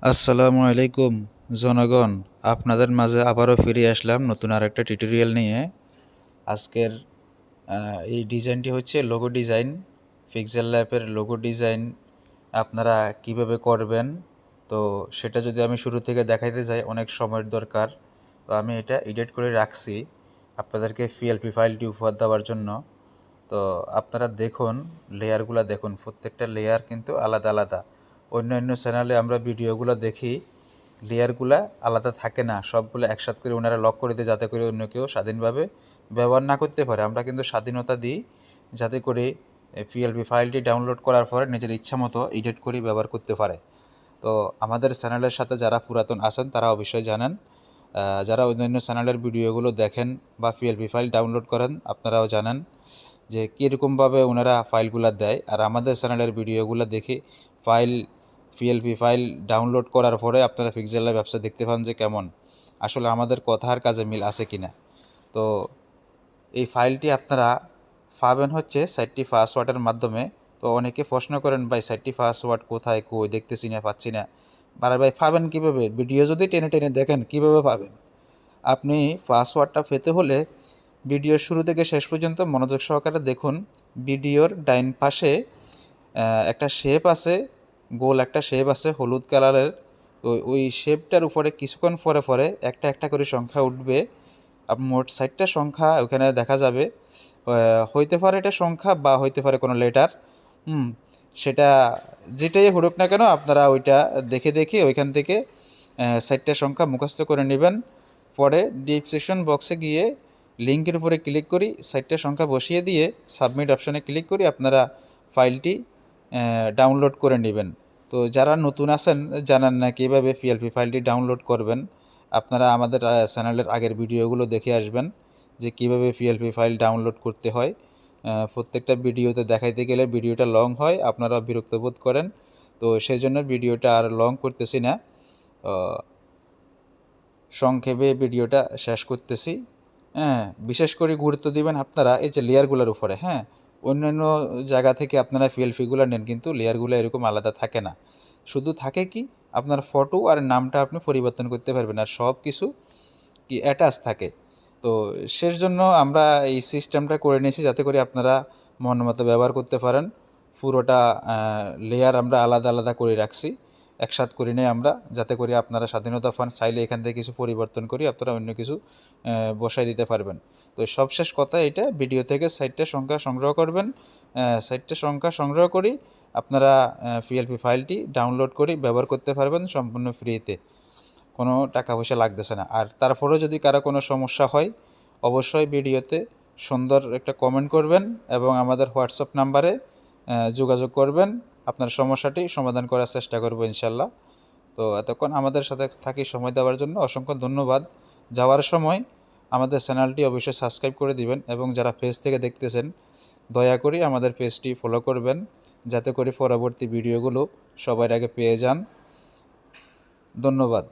আসসালামু আলাইকুম জনগণ, আপনাদের মাঝে আবারও ফিরে আসলাম নতুন আরেকটা টিউটোরিয়াল নিয়ে। আজকের এই ডিজাইনটি হচ্ছে লোগো ডিজাইন। পিক্সেল ল্যাবের লোগো ডিজাইন আপনারা কিভাবে করবেন, তো সেটা যদি আমি শুরু থেকে দেখাইতে যাই অনেক সময়ের দরকার। তো আমি এটা এডিট করে রাখছি আপনাদেরকে পিএলপি ফাইলটি উপহার দেওয়ার জন্য। তো আপনারা দেখুন, লেয়ারগুলো দেখুন, প্রত্যেকটা লেয়ার কিন্তু আলাদা আলাদা। অন্য চ্যানেলে আমরা ভিডিওগুলো দেখি, লেয়ারগুলা আলাদা থাকে না, সবগুলো একসাথে করে ওনারা লক করে দেয় যাতে করে অন্য কেউ স্বাধীনভাবে ব্যবহার না করতে পারে। আমরা কিন্তু স্বাধীনতা দিই যাতে করে পিএলপি ফাইলটি ডাউনলোড করার পরে নিজের ইচ্ছা মতো এডিট করে ব্যবহার করতে পারে। তো আমাদের চ্যানেলের সাথে যারা পুরাতন আছেন তারা অবশ্যই জানেন, যারা অন্যান্য চ্যানেলের ভিডিওগুলো দেখেন বা পিএলপি ফাইল ডাউনলোড করেন আপনারাও জানেন যে কীরকমভাবে ওনারা ফাইলগুলো দেয়। আর আমাদের চ্যানেলের ভিডিওগুলো দেখে পিএলপি ফাইল ডাউনলোড করার পরে আপনারা পিক্সেল ল্যাব ব্যবসা দেখতে পান যে কেমন আসলে আমাদের কথার কাজে মিল আছে কিনা। তো এই ফাইলটি আপনারা পাবেন হচ্ছে সাইটটি পাসওয়ার্ডের মাধ্যমে। তো অনেকে প্রশ্ন করেন, ভাই সাইটটি পাসওয়ার্ড কোথায়, কই দেখতেছি না, পাচ্ছি না। ভাই পাবেন কীভাবে? ভিডিও যদি টেনে টেনে দেখেন কীভাবে পাবেন? আপনি পাসওয়ার্ডটা পেতে হলে ভিডিওর শুরু থেকে শেষ পর্যন্ত মনোযোগ সহকারে দেখুন। ভিডিওর ডাইন পাশে একটা শেপ আছে, গোল একটা শেপ আছে হলুদ কালারের। তো ওই শেপটার উপরে কিছুক্ষণ পরে পরে একটা একটা করে সংখ্যা উঠবে। মোট 60টা সংখ্যা ওখানে দেখা যাবে। হইতে পারে এটা সংখ্যা বা হইতে পারে কোনো লেটার। সেটা যেটাই হোক না কেন আপনারা ওইটা দেখে দেখে ওইখান থেকে 60টা সংখ্যা মুখস্থ করে নেবেন। পরে ডিসক্রিপশন বক্সে গিয়ে লিঙ্কের উপরে ক্লিক করি, 60টা সংখ্যা বসিয়ে দিয়ে সাবমিট অপশনে ক্লিক করি আপনারা ফাইলটি ডাউনলোড করে নেবেন। তো যারা নতুন আছেন জানেন না কীভাবে পিএলপি ফাইলটি ডাউনলোড করবেন, আপনারা আমাদের চ্যানেলের আগের ভিডিওগুলো দেখে আসবেন যে কীভাবে পিএলপি ফাইল ডাউনলোড করতে হয়। প্রত্যেকটা ভিডিওতে দেখাইতে গেলে ভিডিওটা লং হয়, আপনারা বিরক্ত বোধ করেন। তো সেই জন্য ভিডিওটা আর লং করতেছি না, সংক্ষেপে ভিডিওটা শেষ করতেছি। বিশেষ করে গুরুত্ব দিবেন আপনারা এই যে লেয়ারগুলোর উপরে। অন্যান্য জায়গা থেকে আপনারা পিএলপিগুলো নেন কিন্তু লেয়ারগুলো এরকম আলাদা থাকে না। শুধু থাকে কি আপনার ফটো আর নামটা আপনি পরিবর্তন করতে পারবেন, আর সব কিছু কি অ্যাটাচ থাকে। তো সেই জন্য আমরা এই সিস্টেমটা করে নিয়েছি যাতে করে আপনারা মন মতো ব্যবহার করতে পারেন। পুরোটা লেয়ার আমরা আলাদা আলাদা করে রাখছি, একসাথ করি নেই আমরা, যাতে করে আপনারা স্বাধীনতা পান, চাইলে এখান থেকে কিছু পরিবর্তন করি আপনারা অন্য কিছু বসাই দিতে পারবেন। তো সবশেষ কথা এটা, ভিডিও থেকে 60টা সংখ্যা সংগ্রহ করবেন। 60টা সংখ্যা সংগ্রহ করি আপনারা পিএলপি ফাইলটি ডাউনলোড করে ব্যবহার করতে পারবেন সম্পূর্ণ ফ্রিতে, কোনো টাকা পয়সা লাগতেছে না। আর তারপরেও যদি কারো কোনো সমস্যা হয় অবশ্যই ভিডিওতে সুন্দর একটা কমেন্ট করবেন এবং আমাদের হোয়াটসঅ্যাপ নাম্বারে যোগাযোগ করবেন। আপনার সমস্যাটি সমাধান করার চেষ্টা করব ইনশাল্লাহ। তো এতক্ষণ আমাদের সাথে থাকি সময় দেওয়ার জন্য অসংখ্য ধন্যবাদ। যাওয়ার সময় আমাদের চ্যানেলটি অবশ্যই সাবস্ক্রাইব করে দিবেন এবং যারা পেজ থেকে দেখতেছেন দয়া করে আমাদের পেজটি ফলো করবেন যাতে করে পরবর্তী ভিডিওগুলো সবার আগে পেয়ে যান। ধন্যবাদ।